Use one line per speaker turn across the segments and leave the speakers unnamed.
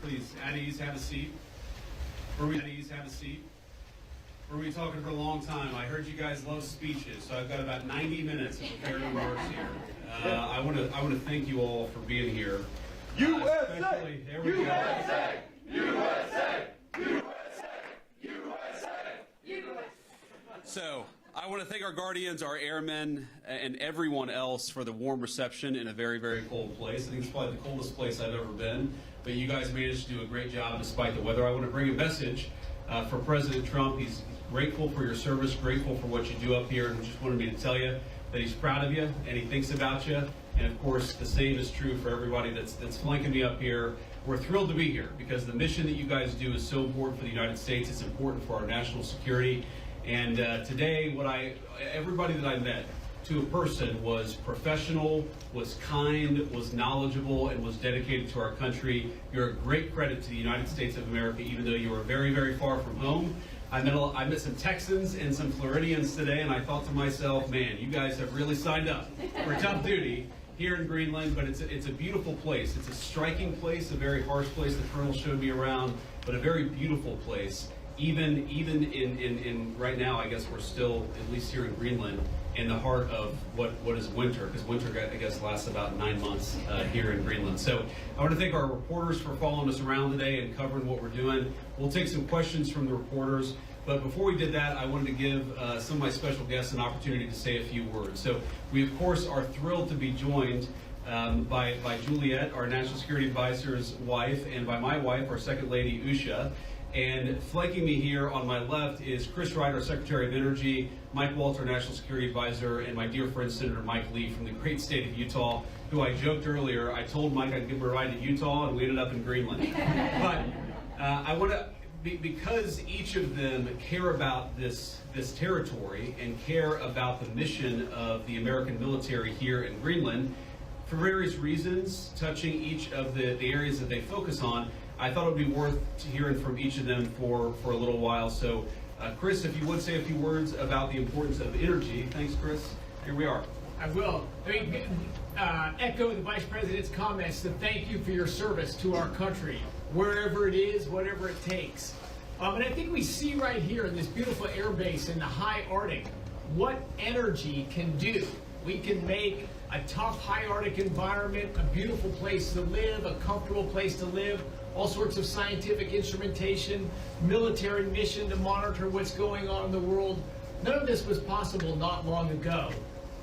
Please, at ease, have a seat. At ease, have a seat. We're going to be talking for a long time. I heard you guys love speeches, so I've got about 90 minutes of prepared remarks here. I want to thank you all for being here.
USA!
There we
USA! USA! USA! USA! USA!
So, I want to thank our guardians, our airmen, and everyone else for the warm reception in a very, very cold place. I think it's probably the coldest place I've ever been, but you guys managed to do a great job despite the weather. I want to bring a message for President Trump. He's grateful for your service, grateful for what you do up here, and just wanted me to tell you that he's proud of you and he thinks about you. And of course, the same is true for everybody that's flanking me up here. We're thrilled to be here because the mission that you guys do is so important for the United States. It's important for our national security. And today, everybody that I met, to a person, was professional, was kind, was knowledgeable, and was dedicated to our country. You're a great credit to the United States of America, even though you are very, very far from home. I met some Texans and some Floridians today, and I thought to myself, man, you guys have really signed up for tough duty here in Greenland, but it's a beautiful place. It's a striking place, a very harsh place. The Colonel showed me around, but a very beautiful place. Even in right now, I guess we're still, at least here in Greenland, in the heart of what is winter, because winter, I guess, lasts about 9 months here in Greenland. So I want to thank our reporters for following us around today and covering what we're doing. We'll take some questions from the reporters, but before we did that, I wanted to give some of my special guests an opportunity to say a few words. So we, of course, are thrilled to be joined by Juliet, our National Security Advisor's wife, and by my wife, our Second Lady, Usha. And flanking me here on my left is Chris Wright, our Secretary of Energy, Mike Walter, National Security Advisor, and my dear friend Senator Mike Lee from the great state of Utah, who I joked earlier, I told Mike I'd give him a ride to Utah, and we ended up in Greenland. But I want to, because each of them care about this territory and care about the mission of the American military here in Greenland, for various reasons, touching each of the areas that they focus on, I thought it would be worth hearing from each of them for a little while. So, Chris, if you would say a few words about the importance of energy. Thanks, Chris. Here we are.
I will. Echo the Vice President's comments to thank you for your service to our country, wherever it is, whatever it takes. And I think we see right here in this beautiful air base in the high Arctic what energy can do. We can make a tough high Arctic environment a beautiful place to live, a comfortable place to live, all sorts of scientific instrumentation, military mission to monitor what's going on in the world. None of this was possible not long ago.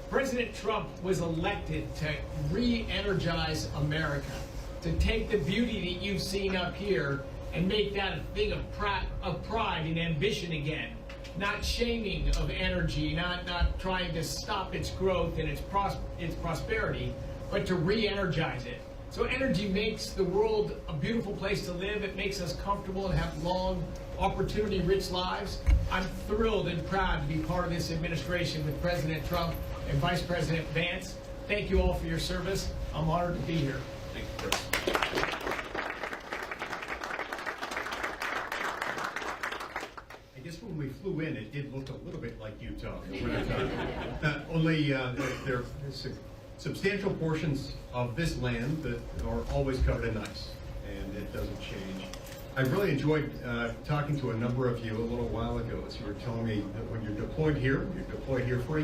President Trump was elected to re-energize America, to take the beauty that you've seen up here and make that a thing of pride and ambition again. Not shaming of energy, not trying to stop its growth and its prosperity, but to re-energize it. So energy makes the world a beautiful place to live. It makes us comfortable and have long, opportunity-rich lives. I'm thrilled and proud to be part of this administration with President Trump and Vice President Vance. Thank you all for your service. I'm honored to be here.
Thank you, Chris.
I guess when we flew in, it did look a little bit like Utah. Only there's substantial portions of this land that are always covered in ice, and it doesn't change. I really enjoyed talking to a number of you a little while ago as you were telling me that when you're deployed here for a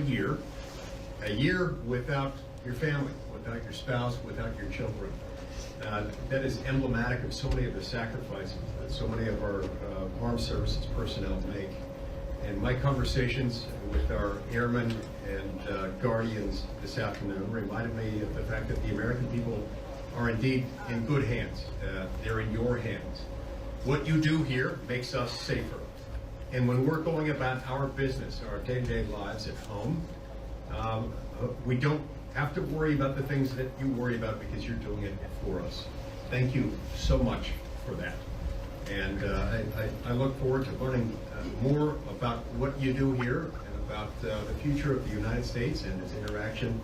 year without your family, without your spouse, without your children. That is emblematic of so many of the sacrifices that so many of our armed services personnel make. And my conversations with our airmen and guardians this afternoon reminded me of the fact that the American people are indeed in good hands. They're in your hands. What you do here makes us safer. And when we're going about our business, our day-to-day lives at home, we don't have to worry about the things that you worry about because you're doing it for us. Thank you so much for that. And I look forward to learning more about what you do here and about the future of the United States and its interaction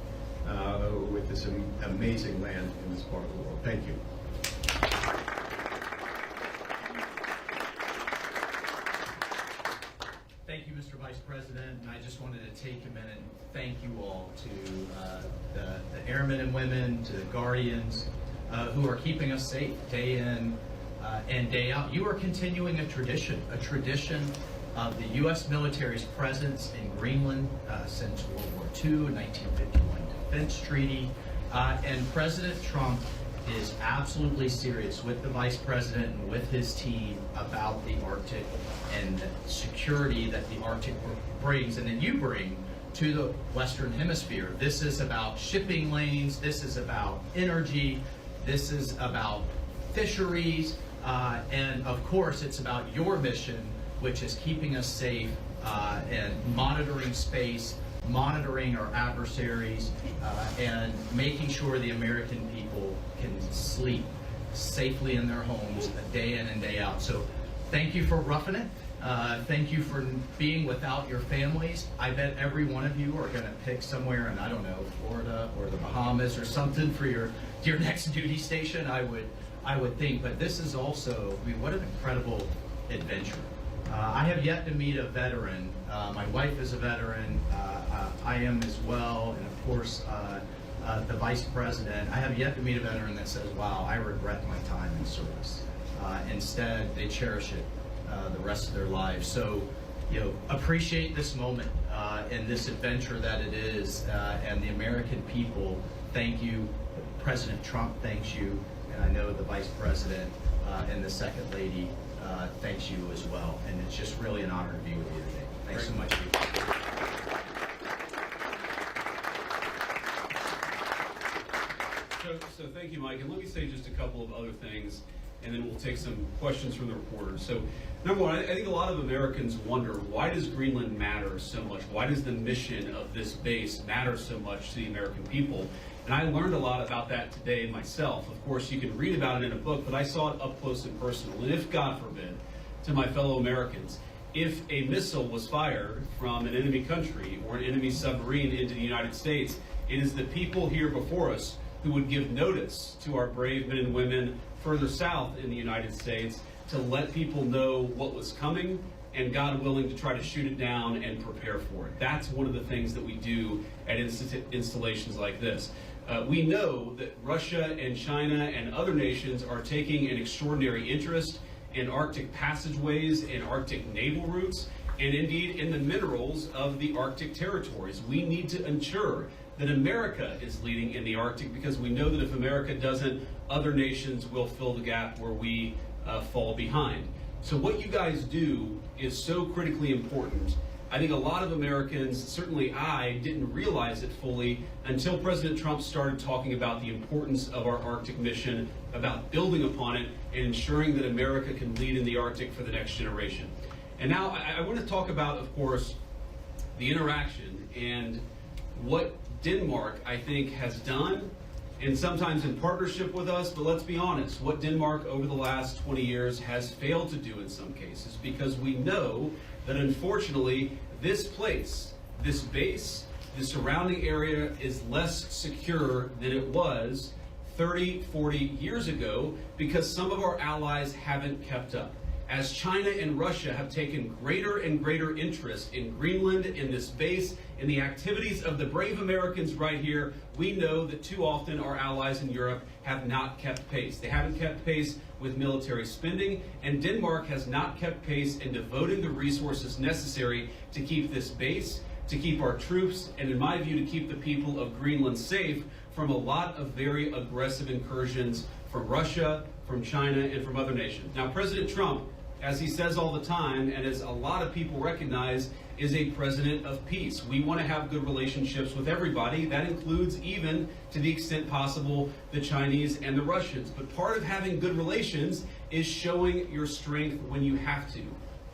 with this amazing land in this part of the world. Thank you.
Thank you,
Mr. Vice President, and I just wanted to take a minute and thank you all to the airmen and women, to the Guardians, who are keeping us safe day in and day out. You are continuing a tradition of the U.S. military's presence in Greenland since World War II, 1951 Defense Treaty, and President Trump is absolutely serious with the Vice President and with his team about the Arctic and the security that the Arctic brings and that you bring to the Western Hemisphere. This is about shipping lanes, this is about energy, this is about fisheries, and of course it's about your mission, which is keeping us safe and monitoring space, monitoring our adversaries, and making sure the American people can sleep safely in their homes day in and day out. So thank you for roughing it. Thank you for being without your families. I bet every one of you are going to pick somewhere in, I don't know, Florida or the Bahamas or something for your next duty station, I would think. But this is also, I mean, what an incredible adventure. I have yet to meet a veteran. My wife is a veteran. I am as well, and of course, the Vice President. I have yet to meet a veteran that says, wow, I regret my time in service. Instead, they cherish it the rest of their lives. So, you know, appreciate this moment and this adventure that it is, and the American people, thank you. President Trump thanks you, and I know the Vice President and the Second Lady thanks you as well. And it's just really an honor to be with you today. Thanks so much.
So thank you, Mike. And let me say just a couple of other things, and then we'll take some questions from the reporters. So number one, I think a lot of Americans wonder, why does Greenland matter so much? Why does the mission of this base matter so much to the American people? And I learned a lot about that today myself. Of course, you can read about it in a book, but I saw it up close and personal. And if, God forbid, to my fellow Americans, if a missile was fired from an enemy country or an enemy submarine into the United States, it is the people here before us who would give notice to our brave men and women further south in the United States to let people know what was coming and, God willing, to try to shoot it down and prepare for it. That's one of the things that we do at installations like this. We know that Russia and China and other nations are taking an extraordinary interest in Arctic passageways and Arctic naval routes, and indeed in the minerals of the Arctic territories. We need to ensure that America is leading in the Arctic, because we know that if America doesn't, other nations will fill the gap where we fall behind. So what you guys do is so critically important. I think a lot of Americans, certainly I, didn't realize it fully until President Trump started talking about the importance of our Arctic mission, about building upon it, and ensuring that America can lead in the Arctic for the next generation. And now I want to talk about, of course, the interaction and what Denmark, I think, has done, and sometimes in partnership with us, but let's be honest, what Denmark over the last 20 years has failed to do in some cases, because we know that unfortunately this place, this base, the surrounding area is less secure than it was 30, 40 years ago, because some of our allies haven't kept up. As China and Russia have taken greater and greater interest in Greenland, in this base, in the activities of the brave Americans right here, we know that too often our allies in Europe have not kept pace. They haven't kept pace with military spending, and Denmark has not kept pace in devoting the resources necessary to keep this base, to keep our troops, and in my view, to keep the people of Greenland safe from a lot of very aggressive incursions from Russia, from China, and from other nations. Now, President Trump, as he says all the time, and as a lot of people recognize, is a president of peace. We want to have good relationships with everybody. That includes, even to the extent possible, the Chinese and the Russians. But part of having good relations is showing your strength when you have to.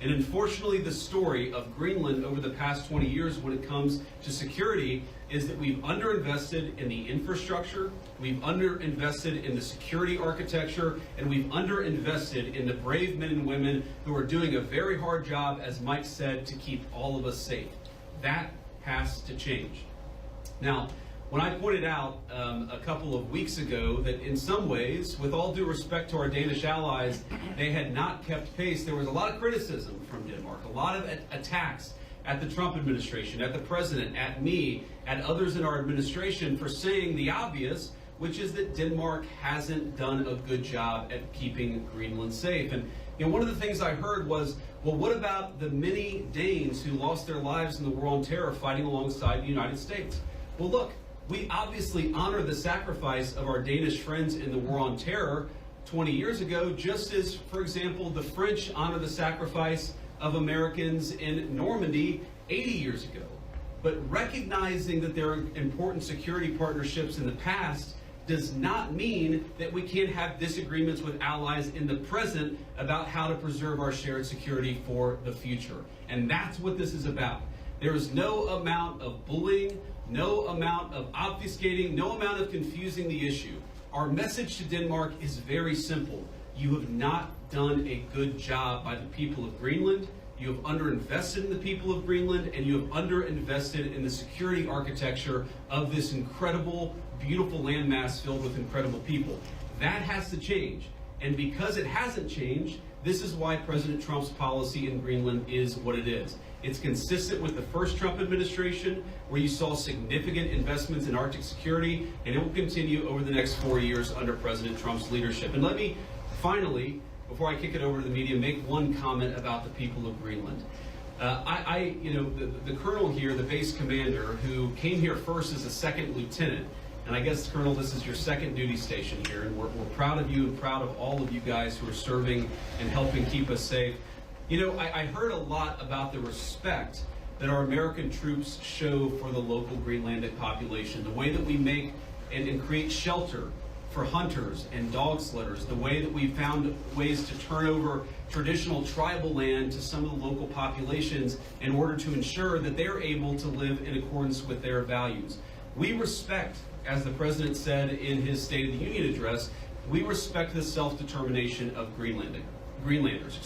And unfortunately, the story of Greenland over the past 20 years when it comes to security is that we've underinvested in the infrastructure, we've underinvested in the security architecture, and we've underinvested in the brave men and women who are doing a very hard job, as Mike said, to keep all of us safe. That has to change. Now, when I pointed out a couple of weeks ago that in some ways, with all due respect to our Danish allies, they had not kept pace, there was a lot of criticism from Denmark, a lot of attacks at the Trump administration, at the president, at me, at others in our administration for saying the obvious, which is that Denmark hasn't done a good job at keeping Greenland safe. And one of the things I heard was, well, what about the many Danes who lost their lives in the war on terror fighting alongside the United States? Well, look, we obviously honor the sacrifice of our Danish friends in the war on terror 20 years ago, just as, for example, the French honor the sacrifice of Americans in Normandy 80 years ago. But recognizing that there are important security partnerships in the past does not mean that we can't have disagreements with allies in the present about how to preserve our shared security for the future. And that's what this is about. There is no amount of bullying, no amount of obfuscating, no amount of confusing the issue. Our message to Denmark is very simple. You have not done a good job by the people of Greenland. You have underinvested in the people of Greenland, and you have underinvested in the security architecture of this incredible, beautiful landmass filled with incredible people. That has to change. And because it hasn't changed, this is why President Trump's policy in Greenland is what it is. It's consistent with the first Trump administration, where you saw significant investments in Arctic security, and it will continue over the next 4 years under President Trump's leadership. And let me finally, before I kick it over to the media, make one comment about the people of Greenland. The colonel here, the base commander, who came here first as a second lieutenant, and I guess, Colonel, this is your second duty station here, and we're proud of you and proud of all of you guys who are serving and helping keep us safe. I heard a lot about the respect that our American troops show for the local Greenlandic population, the way that we make and create shelter for hunters and dog sledders, the way that we found ways to turn over traditional tribal land to some of the local populations in order to ensure that they're able to live in accordance with their values. We respect, as the President said in his State of the Union address, we respect the self-determination of Greenlanders.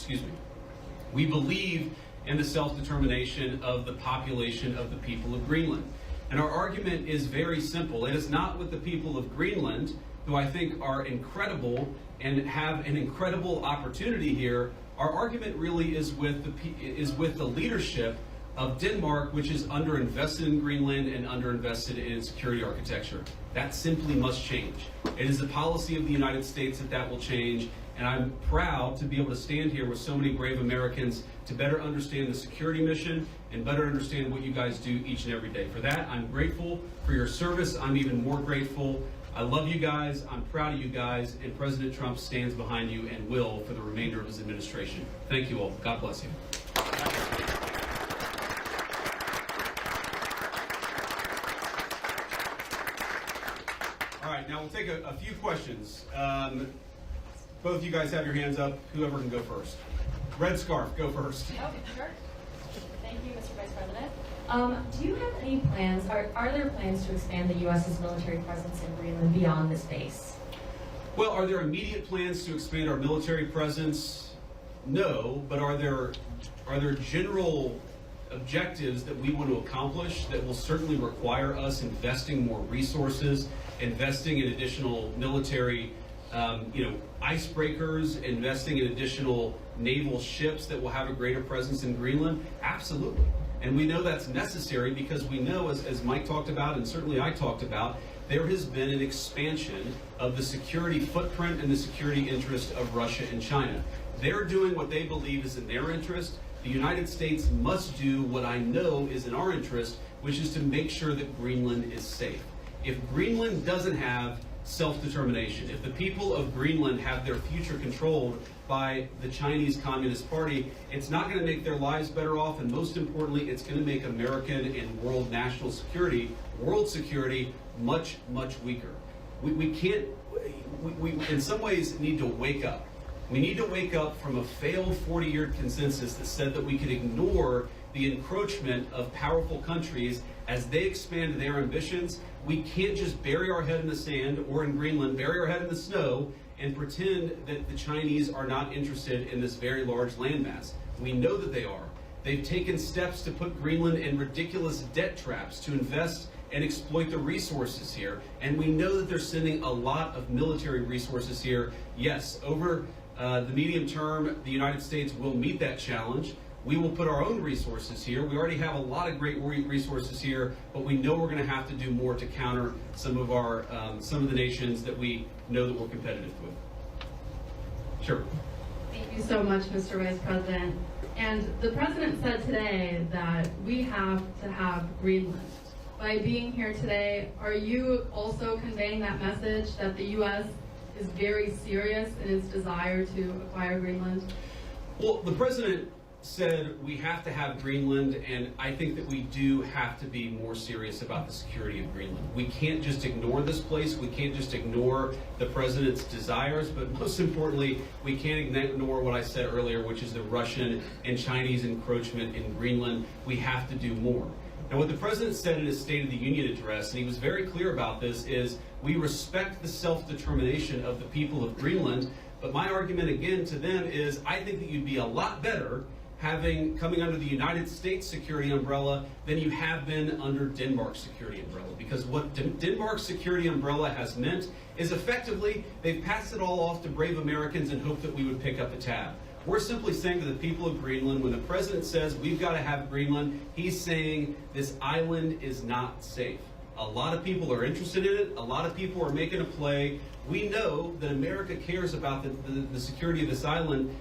We believe in the self-determination of the population of the people of Greenland. And our argument is very simple. It is not with the people of Greenland, who I think are incredible and have an incredible opportunity here. Our argument really is with the leadership of Denmark, which is underinvested in Greenland and underinvested in its security architecture. That simply must change. It is the policy of the United States that will change, and I'm proud to be able to stand here with so many brave Americans to better understand the security mission and better understand what you guys do each and every day. For that, I'm grateful for your service. I'm even more grateful. I love you guys, I'm proud of you guys, and President Trump stands behind you and will for the remainder of his administration. Thank you all. God bless you. All right, now we'll take a few questions. Both of you guys have your hands up. Whoever can go first. Red scarf, go first.
Okay, sure. Thank you, Mr. Vice President. Do you have any plans, are there plans to expand the U.S.'s military presence in Greenland beyond this base?
Well, are there immediate plans to expand our military presence? No, but are there general objectives that we want to accomplish that will certainly require us investing more resources, investing in additional military icebreakers, investing in additional naval ships that will have a greater presence in Greenland? Absolutely. And we know that's necessary because we know, as Mike talked about and certainly I talked about, there has been an expansion of the security footprint and the security interest of Russia and China. They're doing what they believe is in their interest. The United States must do what I know is in our interest, which is to make sure that Greenland is safe. If Greenland doesn't have self-determination, if the people of Greenland have their future controlled by the Chinese Communist Party, it's not going to make their lives better off, and most importantly, it's going to make American and world national security, world security, much, much weaker. We in some ways need to wake up. We need to wake up from a failed 40-year consensus that said that we could ignore the encroachment of powerful countries as they expand their ambitions. We can't just bury our head in the sand, or in Greenland, bury our head in the snow and pretend that the Chinese are not interested in this very large landmass. We know that they are. They've taken steps to put Greenland in ridiculous debt traps to invest and exploit the resources here. And we know that they're sending a lot of military resources here. Yes, over the medium term, the United States will meet that challenge. We will put our own resources here. We already have a lot of great resources here, but we know we're going to have to do more to counter some of the nations that we know that we're competitive with. Sure.
Thank you so much, Mr. Vice President. And the President said today that we have to have Greenland. By being here today, are you also conveying that message that the U.S. is very serious in its desire to acquire Greenland?
Well, the President said we have to have Greenland, and I think that we do have to be more serious about the security of Greenland. We can't just ignore this place. We can't just ignore the President's desires, but most importantly, we can't ignore what I said earlier, which is the Russian and Chinese encroachment in Greenland. We have to do more. Now, what the President said in his State of the Union address, and he was very clear about this, is we respect the self-determination of the people of Greenland, but my argument again to them is I think that you'd be a lot better coming under the United States security umbrella than you have been under Denmark's security umbrella. Because what Denmark's security umbrella has meant is effectively they've passed it all off to brave Americans and hoped that we would pick up the tab. We're simply saying to the people of Greenland, when the President says we've got to have Greenland, he's saying this island is not safe. A lot of people are interested in it. A lot of people are making a play. We know that America cares about the security of this island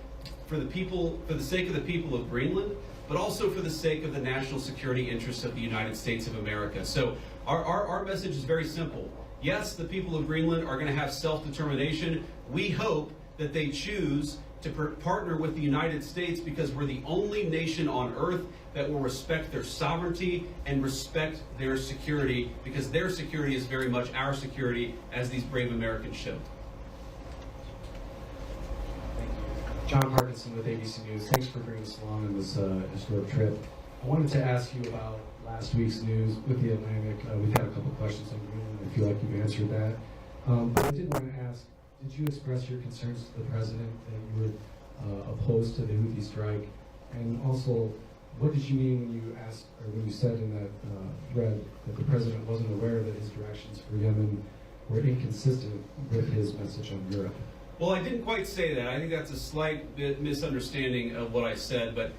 for the sake of the people of Greenland, but also for the sake of the national security interests of the United States of America. So our message is very simple. Yes, the people of Greenland are going to have self-determination. We hope that they choose to partner with the United States because we're the only nation on earth that will respect their sovereignty and respect their security, because their security is very much our security, as these brave Americans showed.
John Parkinson with ABC News. Thanks for bringing us along on this historic trip. I wanted to ask you about last week's news with the Atlantic. We've had a couple questions on Greenland. I feel like you've answered that. But I did want to ask, did you express your concerns to the President that you were opposed to the Houthi strike? And also, what did you mean when you asked, or when you said in that thread that the President wasn't aware that his directions for Yemen were inconsistent with his message on Europe?
Well, I didn't quite say that. I think that's a slight misunderstanding of what I said, but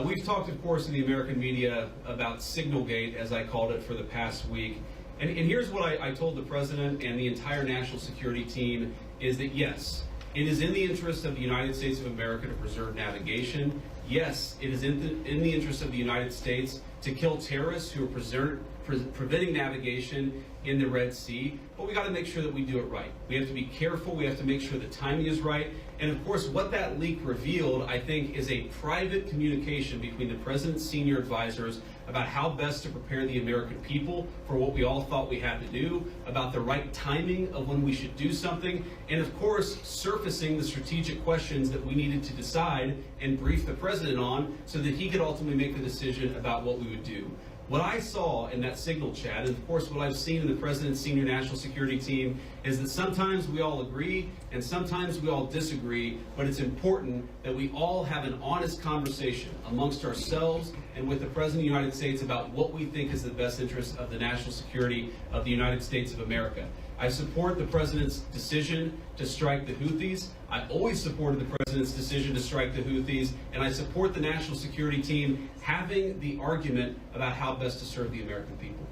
we've talked, of course, in the American media about Signalgate, as I called it, for the past week. And here's what I told the President and the entire national security team, is that yes, it is in the interest of the United States of America to preserve navigation. Yes, it is in the interest of the United States to kill terrorists who are preventing navigation in the Red Sea, but we got to make sure that we do it right. We have to be careful. We have to make sure the timing is right. And of course, what that leak revealed, I think, is a private communication between the President's senior advisors about how best to prepare the American people for what we all thought we had to do, about the right timing of when we should do something, and of course, surfacing the strategic questions that we needed to decide and brief the President on so that he could ultimately make the decision about what we would do. What I saw in that signal chat, and of course what I've seen in the President's senior national security team, is that sometimes we all agree and sometimes we all disagree, but it's important that we all have an honest conversation amongst ourselves and with the President of the United States about what we think is the best interest of the national security of the United States of America. I support the President's decision to strike the Houthis. I always supported the President's decision to strike the Houthis, and I support the national security team having the argument about how best to serve the American people.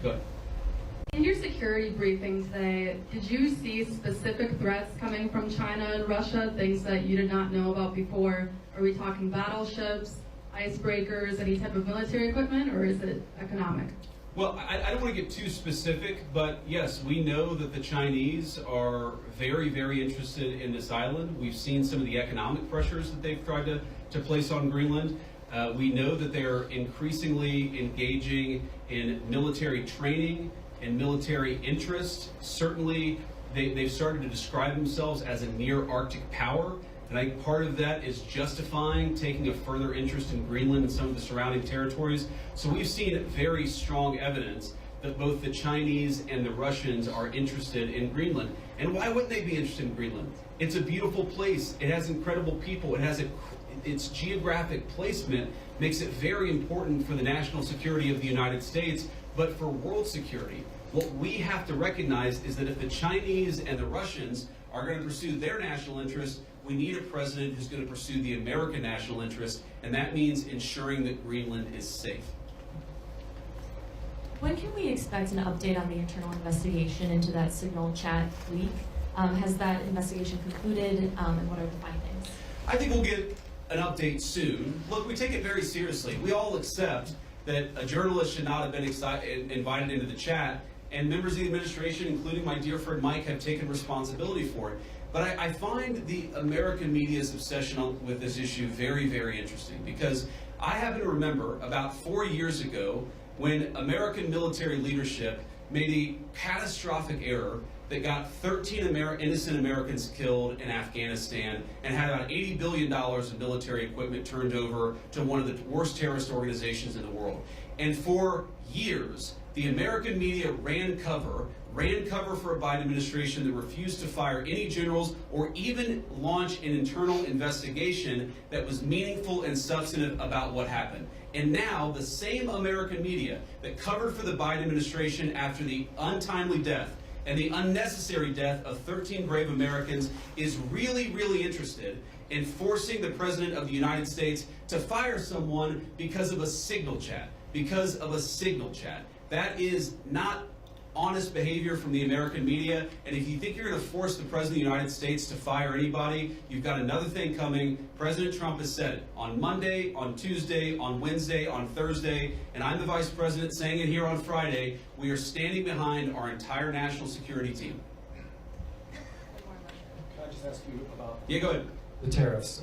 Go ahead.
In your security briefing today, did you see specific threats coming from China and Russia, things that you did not know about before? Are we talking battleships, icebreakers, any type of military equipment, or is it economic?
Well, I don't want to get too specific, but yes, we know that the Chinese are very, very interested in this island. We've seen some of the economic pressures that they've tried to place on Greenland. We know that they're increasingly engaging in military training and military interest. Certainly, they've started to describe themselves as a near-Arctic power. And I think part of that is justifying taking a further interest in Greenland and some of the surrounding territories. So we've seen very strong evidence that both the Chinese and the Russians are interested in Greenland. And why wouldn't they be interested in Greenland? It's a beautiful place. It has incredible people. It has its geographic placement makes it very important for the national security of the United States, but for world security. What we have to recognize is that if the Chinese and the Russians are going to pursue their national interests, we need a president who's going to pursue the American national interest, and that means ensuring that Greenland is safe.
When can we expect an update on the internal investigation into that Signal chat leak? Has that investigation concluded, and what are the findings?
I think we'll get an update soon. Look, we take it very seriously. We all accept that a journalist should not have been invited into the chat, and members of the administration, including my dear friend Mike, have taken responsibility for it. But I find the American media's obsession with this issue very, very interesting, because I happen to remember about 4 years ago when American military leadership made a catastrophic error that got 13 innocent Americans killed in Afghanistan and had about $80 billion in military equipment turned over to one of the worst terrorist organizations in the world. And for years, the American media ran cover for a Biden administration that refused to fire any generals or even launch an internal investigation that was meaningful and substantive about what happened. And now the same American media that covered for the Biden administration after the untimely death and the unnecessary death of 13 brave Americans is really, really interested in forcing the President of the United States to fire someone because of a Signal chat. Because of a Signal chat. That is not honest behavior from the American media, and if you think you're going to force the President of the United States to fire anybody, you've got another thing coming. President Trump has said it on Monday, on Tuesday, on Wednesday, on Thursday, and I'm the Vice President saying it here on Friday. We are standing behind our entire national security team.
Can I just ask you about
Yeah, go ahead.
the tariffs?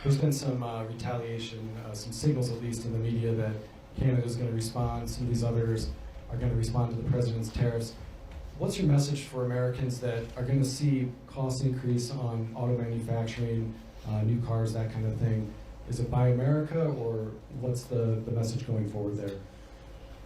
There's been some retaliation, some signals at least in the media that Canada's going to respond, some of these others are going to respond to the president's tariffs. What's your message for Americans that are going to see cost increase on auto manufacturing, new cars, that kind of thing? Is it Buy America, or what's the message going forward there?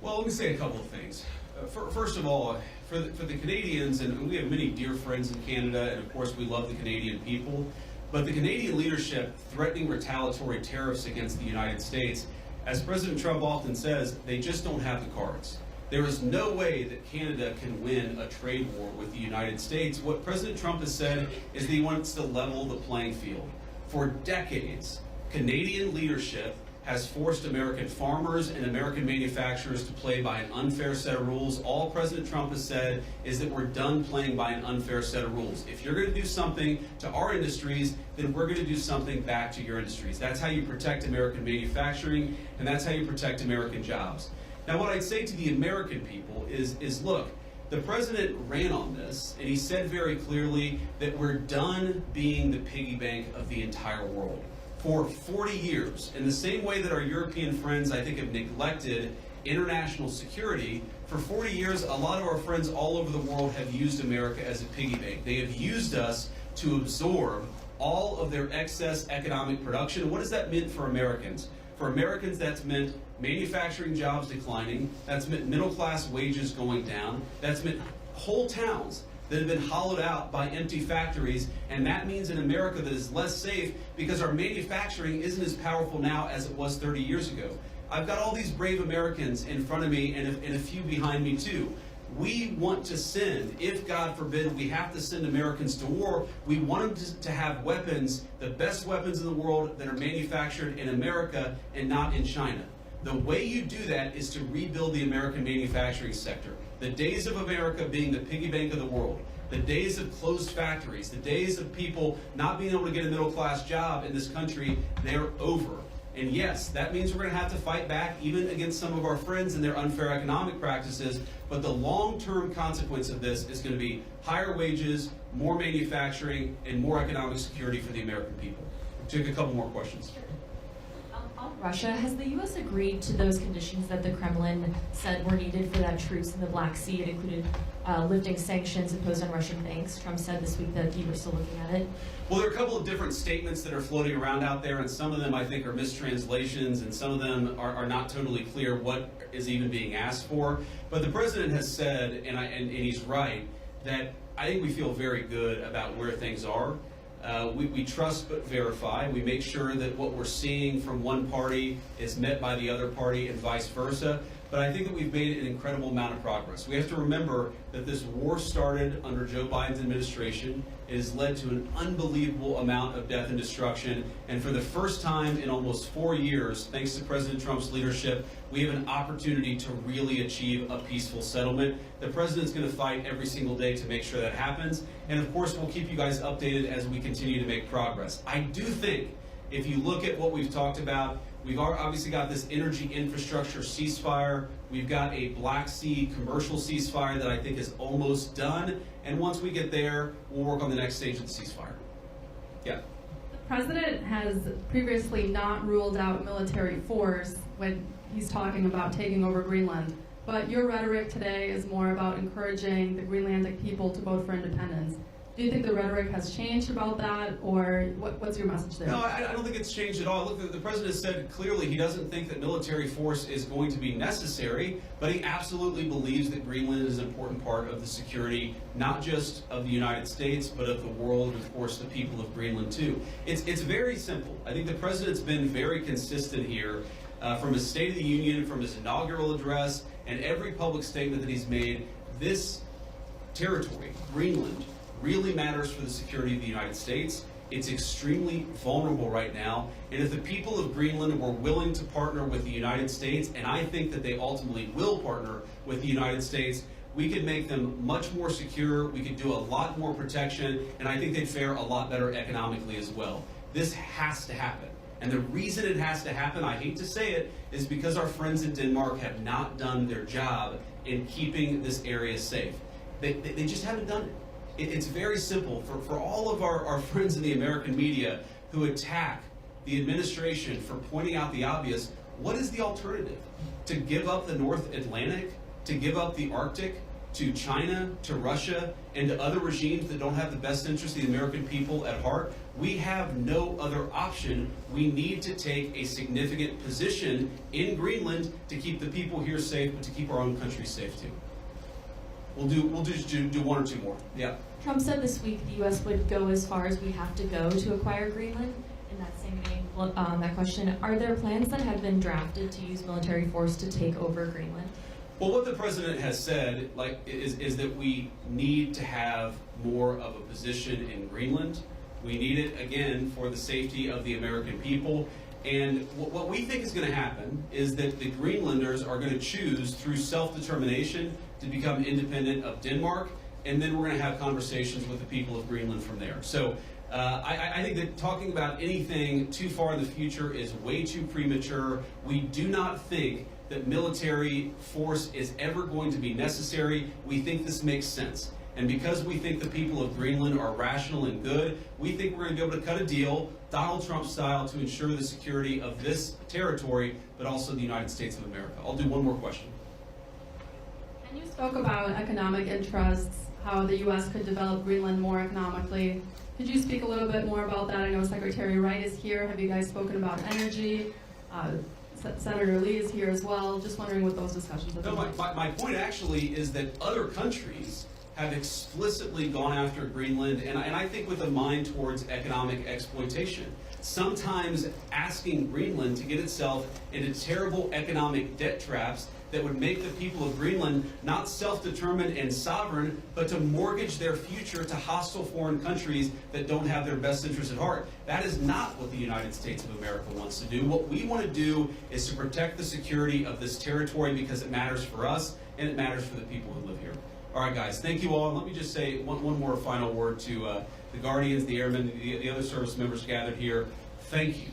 Well, let me say a couple of things. First of all, for the Canadians, and we have many dear friends in Canada, and of course we love the Canadian people, but the Canadian leadership threatening retaliatory tariffs against the United States, as President Trump often says, they just don't have the cards. There is no way that Canada can win a trade war with the United States. What President Trump has said is that he wants to level the playing field. For decades, Canadian leadership has forced American farmers and American manufacturers to play by an unfair set of rules. All President Trump has said is that we're done playing by an unfair set of rules. If you're going to do something to our industries, then we're going to do something back to your industries. That's how you protect American manufacturing, and that's how you protect American jobs. Now, what I'd say to the American people is look, the president ran on this, and he said very clearly that we're done being the piggy bank of the entire world. For 40 years, in the same way that our European friends, I think, have neglected international security, for 40 years, a lot of our friends all over the world have used America as a piggy bank. They have used us to absorb all of their excess economic production. What has that meant for Americans? For Americans, that's meant manufacturing jobs declining. That's meant middle-class wages going down. That's meant whole towns that have been hollowed out by empty factories, and that means an America that is less safe because our manufacturing isn't as powerful now as it was 30 years ago. I've got all these brave Americans in front of me and a few behind me too. We want to send, if God forbid we have to send Americans to war, we want them to have weapons, the best weapons in the world that are manufactured in America and not in China. The way you do that is to rebuild the American manufacturing sector. The days of America being the piggy bank of the world, the days of closed factories, the days of people not being able to get a middle-class job in this country, they're over. And yes, that means we're going to have to fight back even against some of our friends and their unfair economic practices, but the long-term consequence of this is going to be higher wages, more manufacturing, and more economic security for the American people. Take a couple more questions.
On Russia, has the U.S. agreed to those conditions that the Kremlin said were needed for that truce in the Black Sea? It included lifting sanctions imposed on Russian banks. Trump said this week that he was still looking at it.
Well, there are a couple of different statements that are floating around out there, and some of them I think are mistranslations, and some of them are not totally clear what is even being asked for. But the president has said, and he's right, that I think we feel very good about where things are. We trust but verify. We make sure that what we're seeing from one party is met by the other party and vice versa. but I think that we've made an incredible amount of progress. We have to remember that this war started under Joe Biden's administration. It has led to an unbelievable amount of death and destruction, and for the first time in almost 4 years, thanks to President Trump's leadership, we have an opportunity to really achieve a peaceful settlement. The president's going to fight every single day to make sure that happens, and of course, we'll keep you guys updated as we continue to make progress. I do think, if you look at what we've talked about, we've obviously got this energy infrastructure ceasefire. We've got a Black Sea commercial ceasefire that I think is almost done. And once we get there, we'll work on the next stage of the ceasefire. Yeah.
The president has previously not ruled out military force when he's talking about taking over Greenland. But your rhetoric today is more about encouraging the Greenlandic people to vote for independence. Do you think the rhetoric has changed about that, or what's your message there?
No, I don't think it's changed at all. Look, the president said clearly he doesn't think that military force is going to be necessary, but he absolutely believes that Greenland is an important part of the security, not just of the United States, but of the world, and of course the people of Greenland too. It's very simple. I think the president's been very consistent here from his State of the Union, from his inaugural address, and every public statement that he's made. This territory, Greenland, really matters for the security of the United States. It's extremely vulnerable right now, and if the people of Greenland were willing to partner with the United States, and I think that they ultimately will partner with the United States, we could make them much more secure, we could do a lot more protection, and I think they'd fare a lot better economically as well. This has to happen. And the reason it has to happen, I hate to say it, is because our friends in Denmark have not done their job in keeping this area safe. They just haven't done it. It's very simple. For all of our friends in the American media who attack the administration for pointing out the obvious, what is the alternative? To give up the North Atlantic? To give up the Arctic? To China? To Russia? And to other regimes that don't have the best interest of the American people at heart? We have no other option. We need to take a significant position in Greenland to keep the people here safe, but to keep our own country safe too. We'll just do one or two more. Yeah.
Trump said this week the U.S. would go as far as we have to go to acquire Greenland. In that same vein, that question, are there plans that have been drafted to use military force to take over Greenland?
Well, what the president has said is that we need to have more of a position in Greenland. We need it, again, for the safety of the American people. And what we think is going to happen is that the Greenlanders are going to choose through self-determination to become independent of Denmark, and then we're going to have conversations with the people of Greenland from there. So I think that talking about anything too far in the future is way too premature. We do not think that military force is ever going to be necessary. We think this makes sense. And because we think the people of Greenland are rational and good, we think we're going to be able to cut a deal, Donald Trump style, to ensure the security of this territory, but also the United States of America. I'll do one more question.
And you spoke about economic interests, how the U.S. could develop Greenland more economically. Could you speak a little bit more about that? I know Secretary Wright is here. Have you guys spoken about energy? Senator Lee is here as well. Just wondering what those discussions have been like.
My point actually is that other countries have explicitly gone after Greenland, and I think with a mind towards economic exploitation. Sometimes asking Greenland to get itself into terrible economic debt traps that would make the people of Greenland not self-determined and sovereign, but to mortgage their future to hostile foreign countries that don't have their best interests at heart. That is not what the United States of America wants to do. What we want to do is to protect the security of this territory because it matters for us and it matters for the people who live here. All right, guys, thank you all. And let me just say one more final word to the Guardians, the Airmen, the other service members gathered here. Thank you.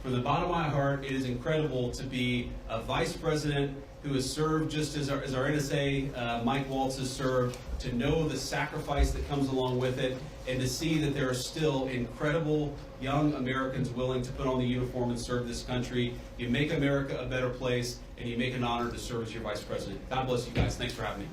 From the bottom of my heart, it is incredible to be a vice president who has served just as our NSA, Mike Waltz, has served, to know the sacrifice that comes along with it, and to see that there are still incredible young Americans willing to put on the uniform and serve this country. You make America a better place, and you make an honor to serve as your vice president. God bless you guys. Thanks for having me.